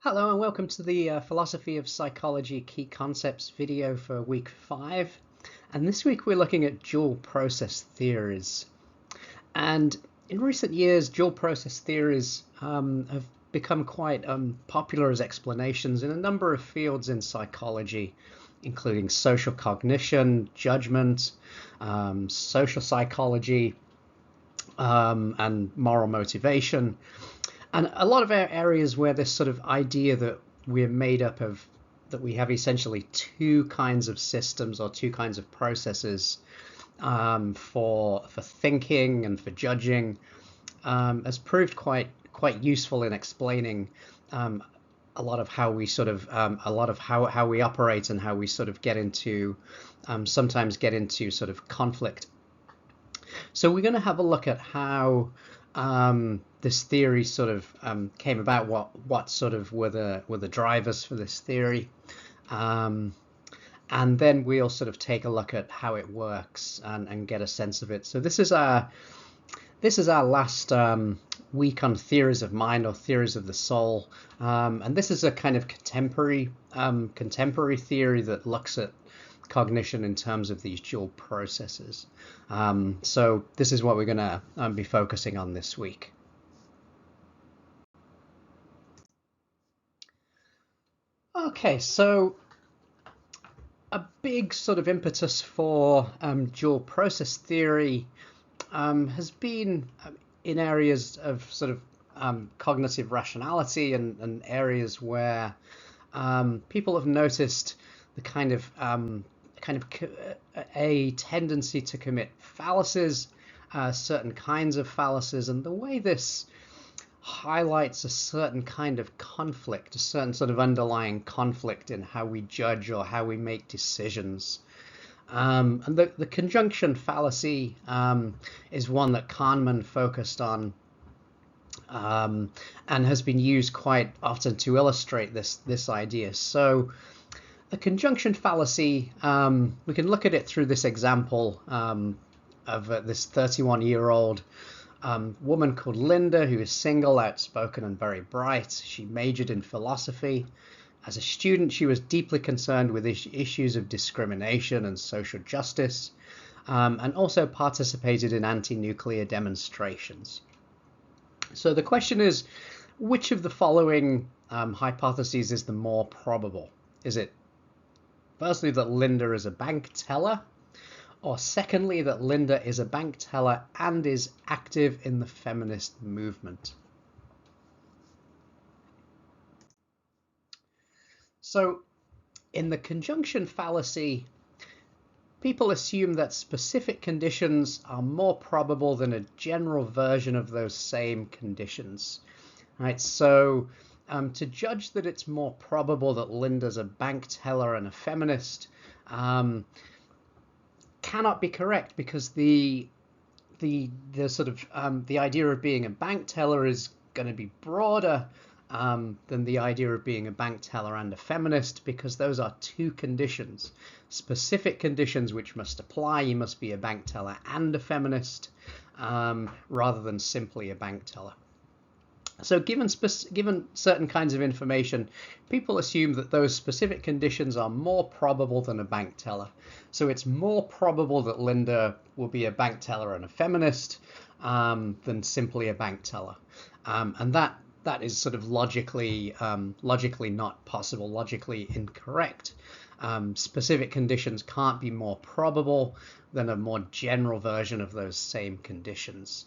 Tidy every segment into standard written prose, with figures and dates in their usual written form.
Hello and welcome to the Philosophy of Psychology Key Concepts video for week 5. And this week we're looking at dual process theories. And in recent years, dual process theories have become quite popular as explanations in a number of fields in psychology, including social cognition, judgment, social psychology, and moral motivation. And a lot of areas where this sort of idea that we're made up of, that we have essentially two kinds of systems or two kinds of processes for thinking and for judging has proved quite useful in explaining a lot of how we sort of how we operate and how we sort of get into sometimes get into sort of conflict. So we're going to have a look at how this theory sort of came about, what sort of were the drivers for this theory, and then we'll sort of take a look at how it works and get a sense of it. So this is our last week on theories of mind or theories of the soul, and this is a kind of contemporary theory that looks at cognition in terms of these dual processes. So this is what we're going to be focusing on this week. Okay, so a big sort of impetus for dual process theory has been in areas of sort of cognitive rationality and areas where people have noticed the kind of a tendency to commit fallacies, certain kinds of fallacies, and the way this highlights a certain kind of conflict, a certain sort of underlying conflict in how we judge or how we make decisions. And the conjunction fallacy is one that Kahneman focused on and has been used quite often to illustrate this idea. So the conjunction fallacy, we can look at it through this example of this 31-year-old woman called Linda, who is single, outspoken, and very bright. She majored in philosophy. As a student, she was deeply concerned with issues of discrimination and social justice, and also participated in anti-nuclear demonstrations. So the question is, which of the following hypotheses is the more probable? Is it firstly that Linda is a bank teller, or secondly that Linda is a bank teller and is active in the feminist movement? So in the conjunction fallacy, people assume that specific conditions are more probable than a general version of those same conditions. Right? So to judge that it's more probable that Linda's a bank teller and a feminist cannot be correct, because the sort of the idea of being a bank teller is going to be broader than the idea of being a bank teller and a feminist, because those are two conditions, specific conditions which must apply. You must be a bank teller and a feminist, rather than simply a bank teller. So given certain kinds of information, people assume that those specific conditions are more probable than a bank teller. So it's more probable that Linda will be a bank teller and a feminist than simply a bank teller. And that is sort of logically not possible, logically incorrect. Specific conditions can't be more probable than a more general version of those same conditions.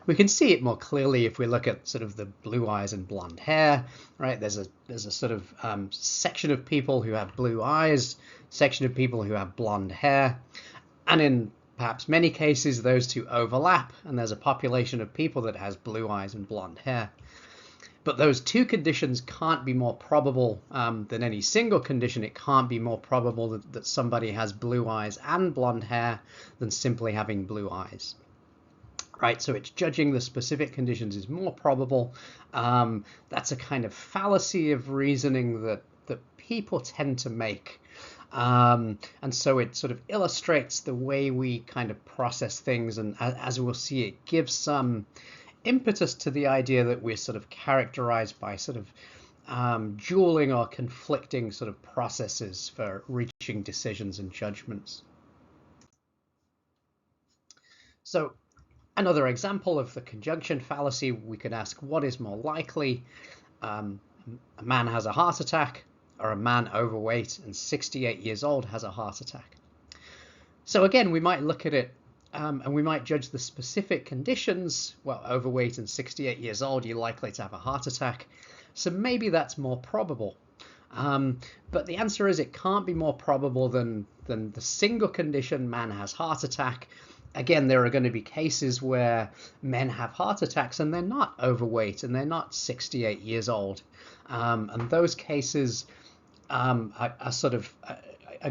We can see it more clearly if we look at sort of the blue eyes and blonde hair, right? There's a sort of section of people who have blue eyes, section of people who have blonde hair, and in perhaps many cases those two overlap, and there's a population of people that has blue eyes and blonde hair. But those two conditions can't be more probable than any single condition. It can't be more probable that somebody has blue eyes and blonde hair than simply having blue eyes. Right, so it's judging the specific conditions is more probable. That's a kind of fallacy of reasoning that people tend to make. And so it sort of illustrates the way we kind of process things, and as we'll see, it gives some impetus to the idea that we're sort of characterized by sort of dueling or conflicting sort of processes for reaching decisions and judgments. So another example of the conjunction fallacy, we could ask, what is more likely? A man has a heart attack, or a man overweight and 68 years old has a heart attack? So again, we might look at it and we might judge the specific conditions. Well, overweight and 68 years old, you're likely to have a heart attack. So maybe that's more probable. But the answer is it can't be more probable than the single condition, man has heart attack. Again, there are going to be cases where men have heart attacks and they're not overweight and they're not 68 years old. And those cases are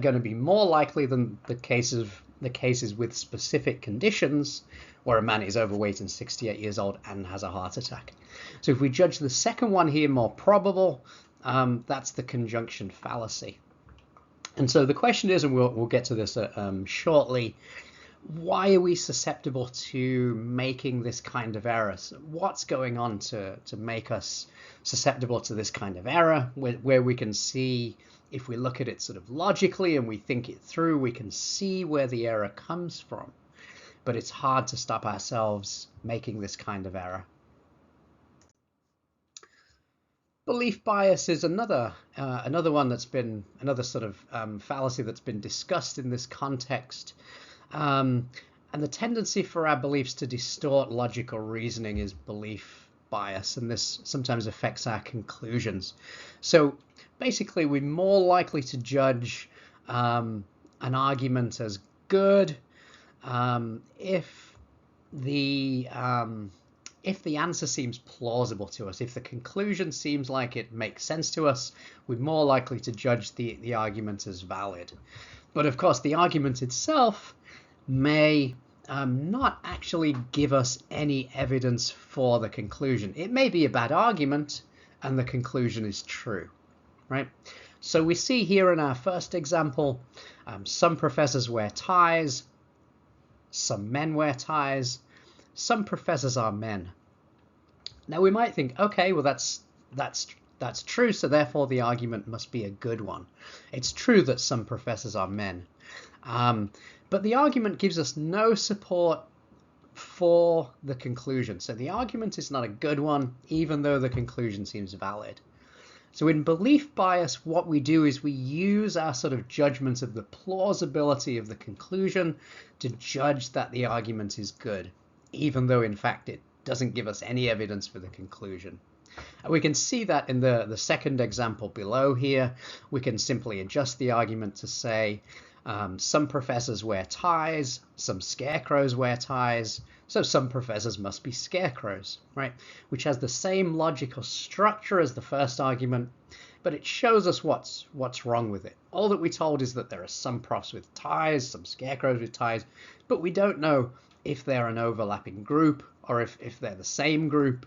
going to be more likely than the cases with specific conditions where a man is overweight and 68 years old and has a heart attack. So if we judge the second one here more probable, that's the conjunction fallacy. And so the question is, and we'll get to this shortly, why are we susceptible to making this kind of error? So what's going on to make us susceptible to this kind of error, where we can see, if we look at it sort of logically and we think it through, we can see where the error comes from, but it's hard to stop ourselves making this kind of error. Belief bias is another one that's been another sort of fallacy that's been discussed in this context. And the tendency for our beliefs to distort logical reasoning is belief bias, and this sometimes affects our conclusions. So basically, we're more likely to judge an argument as good if the answer seems plausible to us. If the conclusion seems like it makes sense to us, we're more likely to judge the argument as valid. But of course, the argument itself may not actually give us any evidence for the conclusion. It may be a bad argument and the conclusion is true, right? So we see here in our first example, some professors wear ties, some men wear ties, some professors are men. Now we might think, okay, well that's true, so therefore the argument must be a good one. It's true that some professors are men. But the argument gives us no support for the conclusion. So the argument is not a good one, even though the conclusion seems valid. So in belief bias, what we do is we use our sort of judgment of the plausibility of the conclusion to judge that the argument is good, even though in fact it doesn't give us any evidence for the conclusion. And we can see that in the second example below here. We can simply adjust the argument to say, some professors wear ties, some scarecrows wear ties, so some professors must be scarecrows, right? Which has the same logical structure as the first argument, but it shows us what's wrong with it. All that we're told is that there are some profs with ties, some scarecrows with ties, but we don't know if they're an overlapping group or if they're the same group.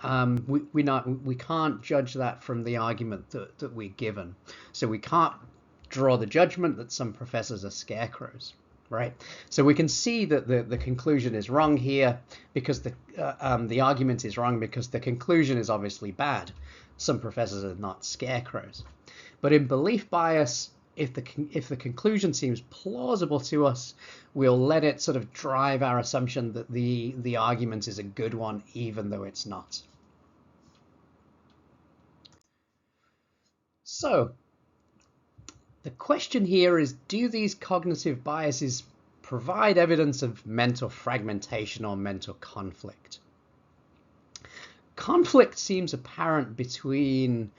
We can't judge that from the argument that we're given. So we can't draw the judgment that some professors are scarecrows, right? So we can see that the conclusion is wrong here because the argument is wrong because the conclusion is obviously bad. Some professors are not scarecrows. But in belief bias, if the conclusion seems plausible to us, we'll let it sort of drive our assumption that the argument is a good one, even though it's not. So the question here is, do these cognitive biases provide evidence of mental fragmentation or mental conflict? Conflict seems apparent between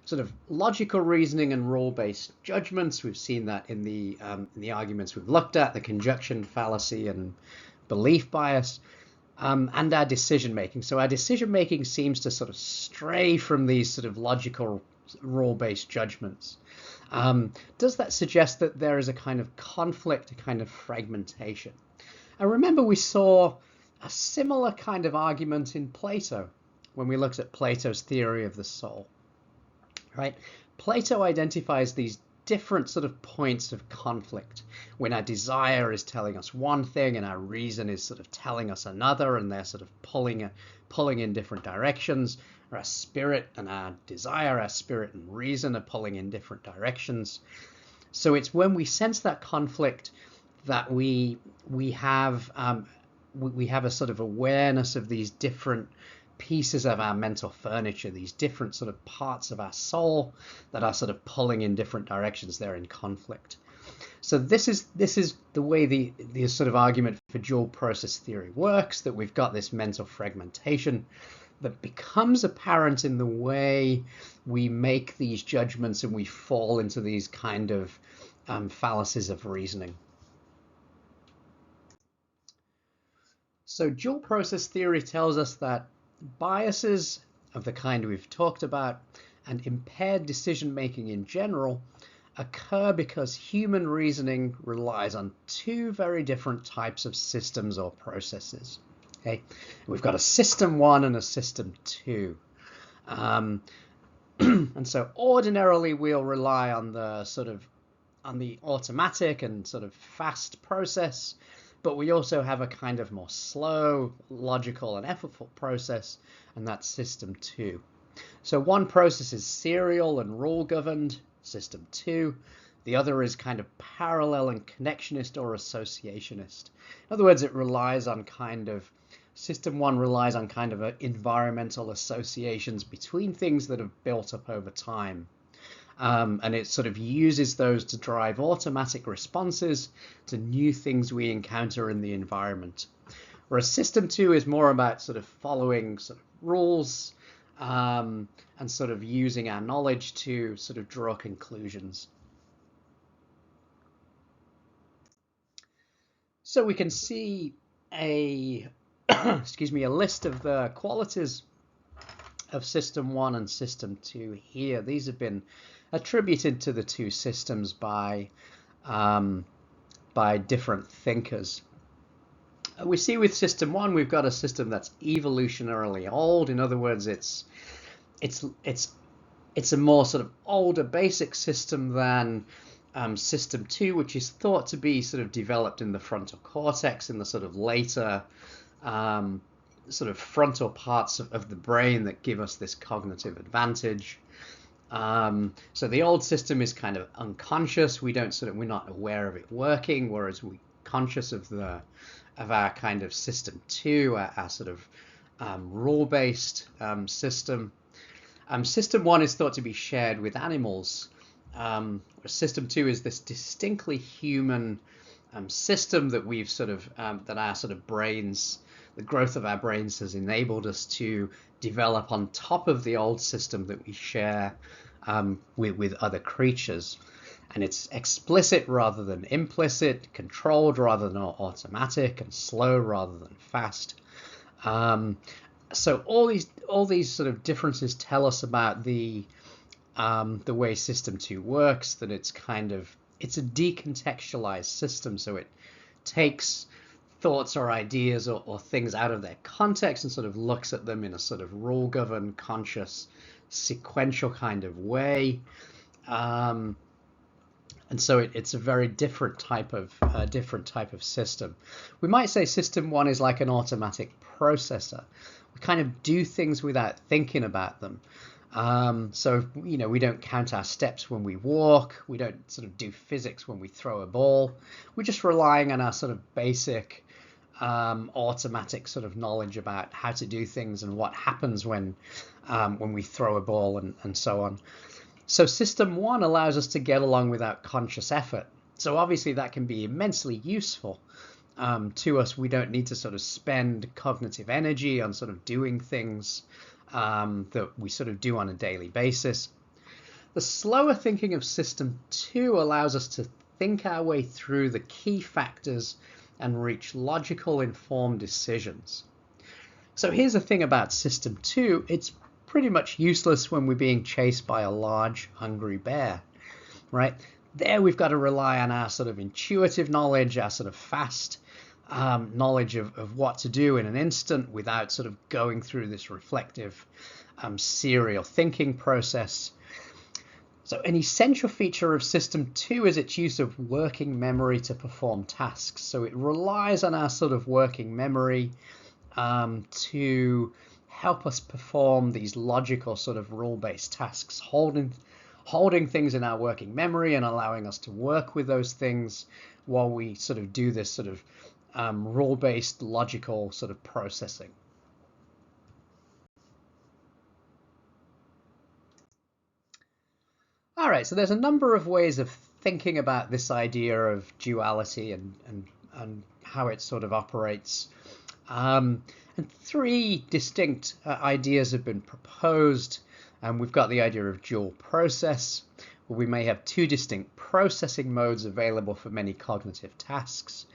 sort of logical reasoning and rule-based judgments. We've seen that in the arguments we've looked at, the conjunction fallacy and belief bias, and our decision-making. So our decision-making seems to sort of stray from these sort of logical rule-based judgments. Does that suggest that there is a kind of conflict, a kind of fragmentation? And remember, we saw a similar kind of argument in Plato when we looked at Plato's theory of the soul, right? Plato identifies these different sort of points of conflict when our desire is telling us one thing and our reason is sort of telling us another, and they're sort of pulling in different directions. our spirit and our desire, our spirit and reason are pulling in different directions. So it's when we sense that conflict that we have a sort of awareness of these different pieces of our mental furniture, these different sort of parts of our soul that are sort of pulling in different directions. They're in conflict. So this is the way the sort of argument for dual process theory works, that we've got this mental fragmentation that becomes apparent in the way we make these judgments, and we fall into these kind of fallacies of reasoning. So dual process theory tells us that biases of the kind we've talked about and impaired decision making in general occur because human reasoning relies on two very different types of systems or processes. Okay, we've got a system 1 and a system 2. And so ordinarily we'll rely on the automatic and sort of fast process, but we also have a kind of more slow, logical, and effortful process, and that's system 2. So one process is serial and rule governed, system 2. The other is kind of parallel and connectionist or associationist. In other words, system 1 relies on kind of environmental associations between things that have built up over time. And it sort of uses those to drive automatic responses to new things we encounter in the environment. Whereas system 2 is more about sort of following sort of rules, and sort of using our knowledge to sort of draw conclusions. So we can see a list of the qualities of system 1 and system 2 here. These have been attributed to the two systems by different thinkers. We see with system 1 we've got a system that's evolutionarily old. In other words, it's a more sort of older basic system than system 2, which is thought to be sort of developed in the frontal cortex, in the sort of later sort of frontal parts of the brain that give us this cognitive advantage. So the old system is kind of unconscious. We're not aware of it working, whereas we're conscious of our kind of system 2, our sort of rule-based system. System 1 is thought to be shared with animals. System 2 is this distinctly human system that we've sort of that our sort of brains, the growth of our brains has enabled us to develop on top of the old system that we share with other creatures. And it's explicit rather than implicit, controlled rather than automatic, and slow rather than fast. So all these sort of differences tell us about the way system 2 works, that it's a decontextualized system, so it takes thoughts or ideas or things out of their context and sort of looks at them in a sort of rule-governed, conscious, sequential kind of way. And so it's a very different type of system. We might say system 1 is like an automatic processor. We kind of do things without thinking about them. So we don't count our steps when we walk. We don't sort of do physics when we throw a ball. We're just relying on our sort of basic automatic sort of knowledge about how to do things and what happens when we throw a ball and so on. So system 1 allows us to get along without conscious effort. So obviously that can be immensely useful to us. We don't need to sort of spend cognitive energy on sort of doing things that we sort of do on a daily basis. The slower thinking of system 2 allows us to think our way through the key factors and reach logical, informed decisions. So here's the thing about system 2. It's pretty much useless when we're being chased by a large, hungry bear, right? There we've got to rely on our sort of intuitive knowledge, our sort of fast knowledge of what to do in an instant without sort of going through this reflective serial thinking process. So an essential feature of system 2 is its use of working memory to perform tasks. So it relies on our sort of working memory to help us perform these logical sort of rule-based tasks, holding things in our working memory and allowing us to work with those things while we sort of do this sort of rule-based logical sort of processing. All right, so there's a number of ways of thinking about this idea of duality and how it sort of operates. And three distinct ideas have been proposed. We've got the idea of dual process, where we may have two distinct processing modes available for many cognitive tasks.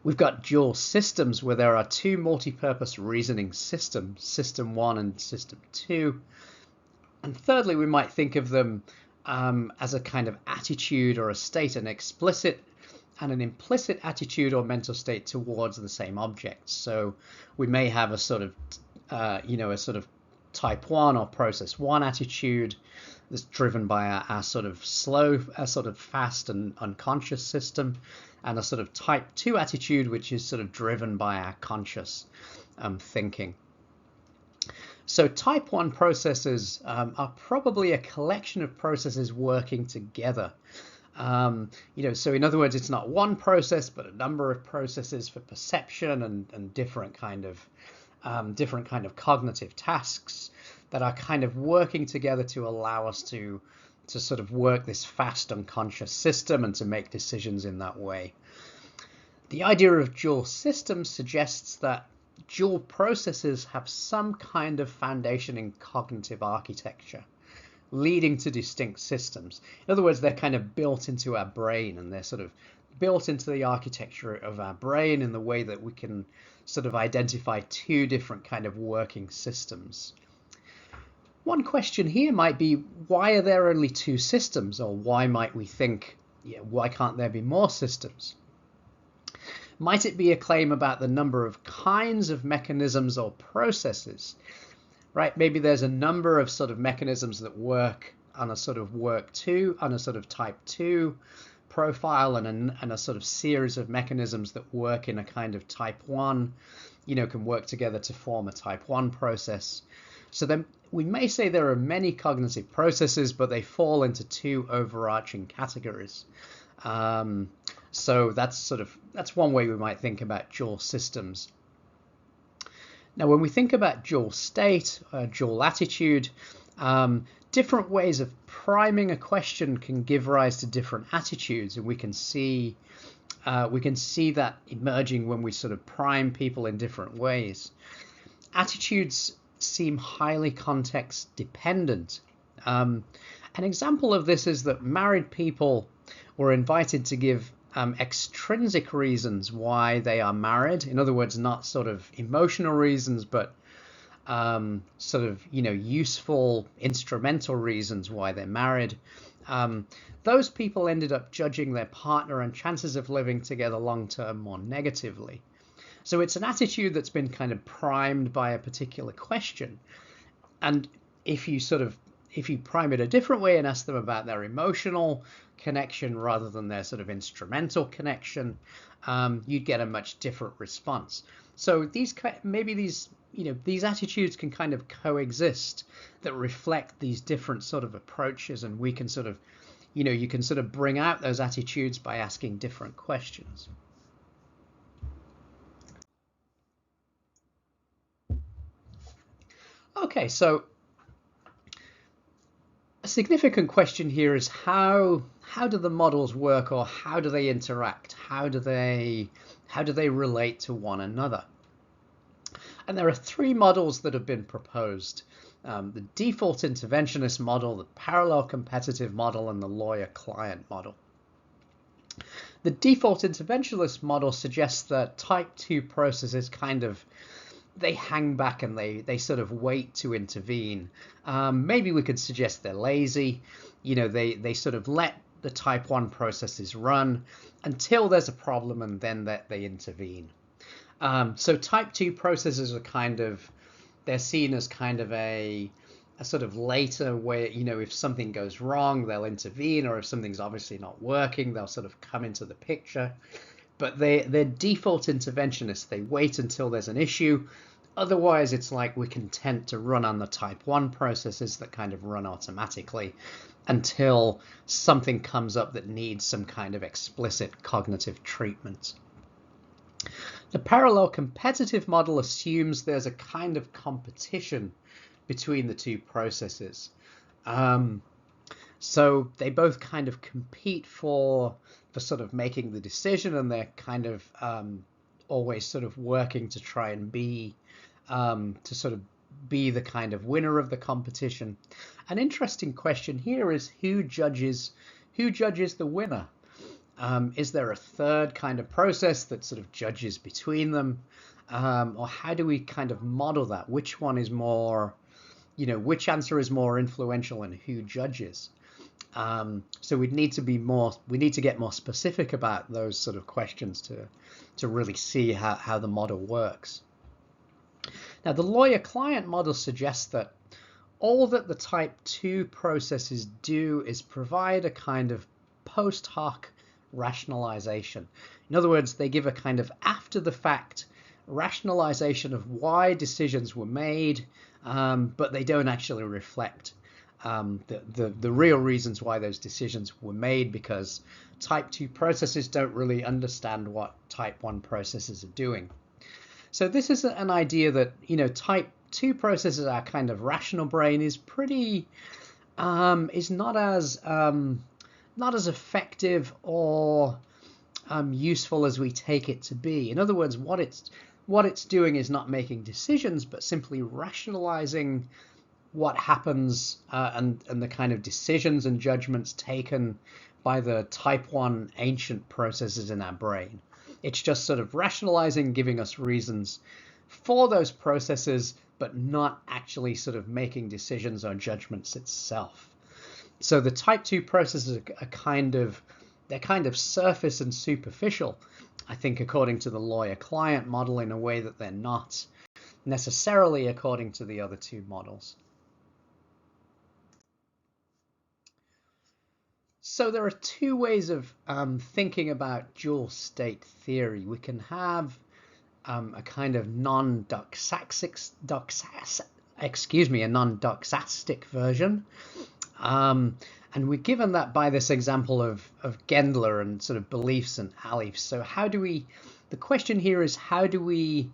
We've got dual systems, where there are two multi-purpose reasoning systems, System 1 and System 2. And thirdly, we might think of them as a kind of attitude or a state, an explicit and an implicit attitude or mental state towards the same object. So we may have a sort of, a sort of type 1 or process 1 attitude that's driven by our sort of slow, sort of fast and unconscious system, and a sort of type 2 attitude, which is sort of driven by our conscious thinking. So type 1 processes are probably a collection of processes working together. So in other words, it's not one process, but a number of processes for perception and different kind of cognitive tasks that are kind of working together to allow us to sort of work this fast unconscious system and to make decisions in that way. The idea of dual systems suggests that dual processes have some kind of foundation in cognitive architecture, leading to distinct systems. In other words, they're kind of built into our brain, and they're sort of built into the architecture of our brain in the way that we can sort of identify two different kind of working systems. One question here might be, why are there only two systems? Or why might we think, why can't there be more systems? Might it be a claim about the number of kinds of mechanisms or processes, right? Maybe there's a number of sort of mechanisms that work on a sort of on a sort of type 2 profile, and a sort of series of mechanisms that work in a kind of type 1, can work together to form a type 1 process. So then we may say there are many cognitive processes, but they fall into two overarching categories. So that's one way we might think about dual systems. Now, when we think about dual state, dual attitude, different ways of priming a question can give rise to different attitudes, and we can see that emerging when we sort of prime people in different ways. Attitudes seem highly context dependent. An example of this is that married people were invited to give extrinsic reasons why they are married. In other words, not sort of emotional reasons, but sort of, useful instrumental reasons why they're married. Those people ended up judging their partner and chances of living together long term more negatively. So it's an attitude that's been kind of primed by a particular question. And if you prime it a different way and ask them about their emotional connection rather than their sort of instrumental connection, you'd get a much different response. So these attitudes can kind of coexist that reflect these different sort of approaches, and we can sort of, you can sort of bring out those attitudes by asking different questions. Okay, so a significant question here is how do the models work, or how do they interact? How do they relate to one another? And there are three models that have been proposed: the default interventionist model, the parallel competitive model, and the lawyer-client model. The default interventionist model suggests that type 2 processes they hang back and they sort of wait to intervene. Maybe we could suggest they're lazy. They sort of let the type 1 processes run until there's a problem, and then they intervene. So type 2 processes are they're seen as kind of a sort of later way, if something goes wrong, they'll intervene, or if something's obviously not working, they'll sort of come into the picture. But they're default interventionists. They wait until there's an issue, Otherwise, it's like we're content to run on the type 1 processes that kind of run automatically until something comes up that needs some kind of explicit cognitive treatment. The parallel competitive model assumes there's a kind of competition between the two processes. So they both kind of compete for sort of making the decision, and they're kind of always sort of working to try and be to sort of be the kind of winner of the competition. An interesting question here is who judges the winner? Is there a third kind of process that sort of judges between them? Or how do we kind of model that? Which one is more, which answer is more influential and who judges? So we need to get more specific about those sort of questions to really see how the model works. Now, the lawyer-client model suggests that all that the type 2 processes do is provide a kind of post hoc rationalization. In other words, they give a kind of after-the-fact rationalization of why decisions were made, but they don't actually reflect the real reasons why those decisions were made, because type 2 processes don't really understand what type 1 processes are doing. So this is an idea that, type 2 processes, our kind of rational brain, is pretty is not as effective or useful as we take it to be. In other words, what it's doing is not making decisions, but simply rationalizing what happens and the kind of decisions and judgments taken by the type 1 ancient processes in our brain. It's just sort of rationalizing, giving us reasons for those processes, but not actually sort of making decisions or judgments itself. So the type 2 processes are kind of surface and superficial, I think, according to the lawyer-client model, in a way that they're not necessarily according to the other two models. So there are two ways of thinking about dual state theory. We can have a kind of non-doxastic version. And we're given that by this example of Gendler and sort of beliefs and alifs. So the question here is, how do we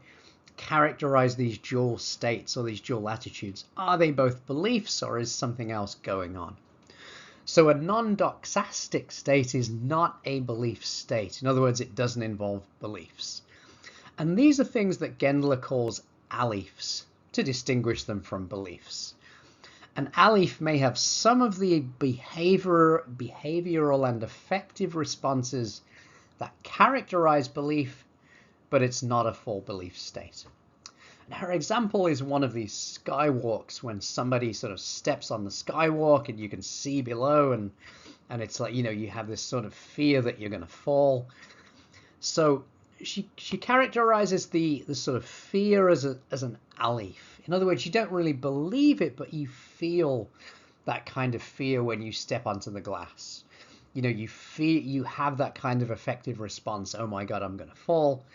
characterize these dual states or these dual attitudes? Are they both beliefs, or is something else going on? So a non-doxastic state is not a belief state. In other words, it doesn't involve beliefs. And these are things that Gendler calls alifs to distinguish them from beliefs. An alif may have some of the behavioral and affective responses that characterize belief, but it's not a full belief state. And her example is one of these skywalks, when somebody sort of steps on the skywalk and you can see below, and it's like, you have this sort of fear that you're going to fall. So she characterizes the sort of fear as an alif. In other words, you don't really believe it, but you feel that kind of fear when you step onto the glass. You have that kind of affective response. Oh my God, I'm going to fall.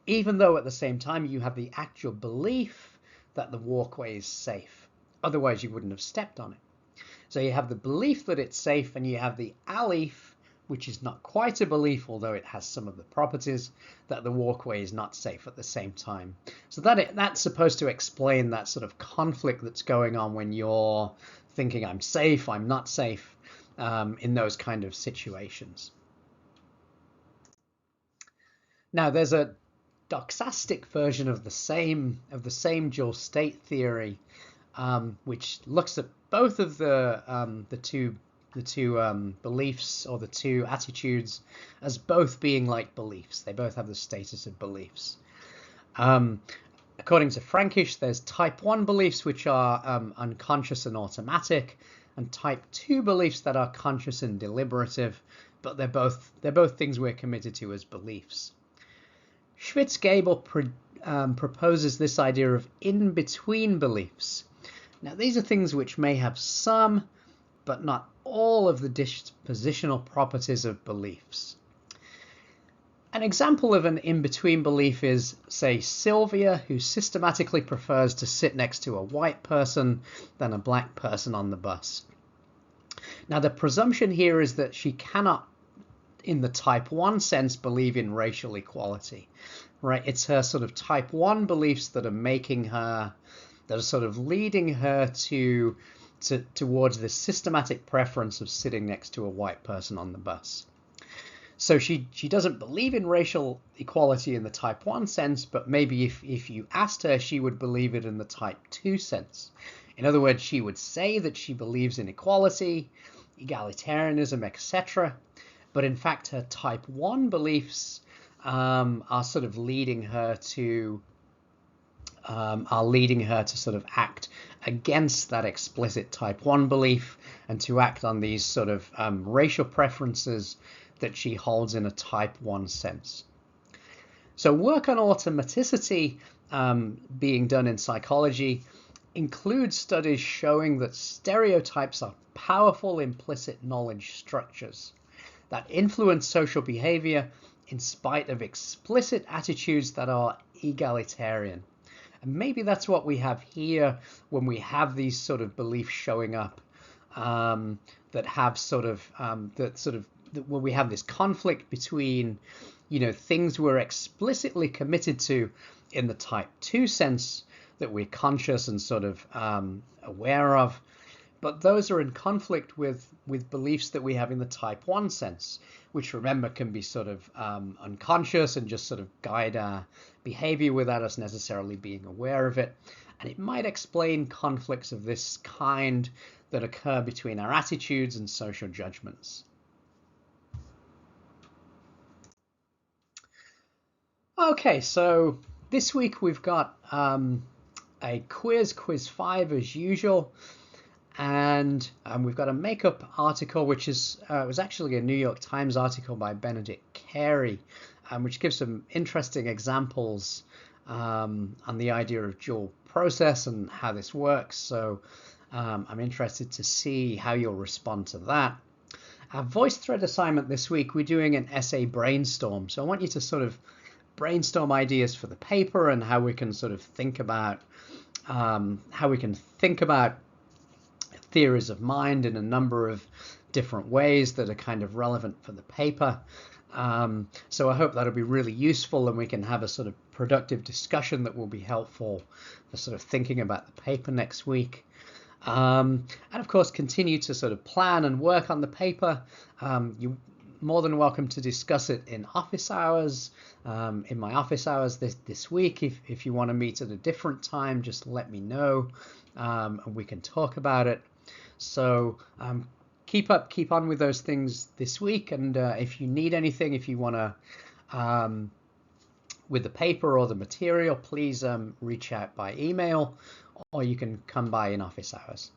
Even though at the same time you have the actual belief that the walkway is safe. Otherwise you wouldn't have stepped on it. So you have the belief that it's safe, and you have the alif, which is not quite a belief, although it has some of the properties, that the walkway is not safe at the same time. So that's supposed to explain that sort of conflict that's going on when you're thinking, I'm safe, I'm not safe, in those kind of situations. Now there's a doxastic version of the same dual state theory, which looks at both of the two beliefs, or the two attitudes, as both being like beliefs. They both have the status of beliefs. According to Frankish, there's type 1 beliefs, which are unconscious and automatic, and type 2 beliefs that are conscious and deliberative, but they're both things we're committed to as beliefs. Schwittz-Gable proposes this idea of in-between beliefs. Now, these are things which may have some, but not all, of the dispositional properties of beliefs. An example of an in-between belief is, say, Sylvia, who systematically prefers to sit next to a white person than a black person on the bus. Now, the presumption here is that she cannot, in the type 1 sense, believe in racial equality, right? It's her sort of type 1 beliefs that are making her, that are sort of leading her towards this systematic preference of sitting next to a white person on the bus. So she doesn't believe in racial equality in the type 1 sense, but maybe if you asked her, she would believe it in the type 2 sense. In other words, she would say that she believes in equality, egalitarianism, etc. But in fact, her type 1 beliefs are sort of leading her to sort of act against that explicit type 1 belief and to act on these sort of racial preferences that she holds in a type 1 sense. So work on automaticity being done in psychology includes studies showing that stereotypes are powerful implicit knowledge structures that influence social behavior in spite of explicit attitudes that are egalitarian. And maybe that's what we have here when we have these sort of beliefs showing up that have sort of where we have this conflict between, things we're explicitly committed to in the type 2 sense that we're conscious and sort of aware of, but those are in conflict with beliefs that we have in the type 1 sense, which, remember, can be sort of unconscious and just sort of guide our behavior without us necessarily being aware of it. And it might explain conflicts of this kind that occur between our attitudes and social judgments. Okay, so this week we've got a quiz 5 as usual, and we've got a makeup article which is was actually a New York Times article by Benedict Carey, which gives some interesting examples on the idea of dual process and how this works. So I'm interested to see how you'll respond to that. Our voice thread assignment this week, we're doing an essay brainstorm. So I want you to sort of brainstorm ideas for the paper and how we can sort of think about theories of mind in a number of different ways that are kind of relevant for the paper. So I hope that'll be really useful and we can have a sort of productive discussion that will be helpful for sort of thinking about the paper next week. And of course, continue to sort of plan and work on the paper. You're more than welcome to discuss it in office hours, in my office hours this week. If you want to meet at a different time, just let me know and we can talk about it. So keep on with those things this week. And if you need anything, if you want to, with the paper or the material, please reach out by email, or you can come by in office hours.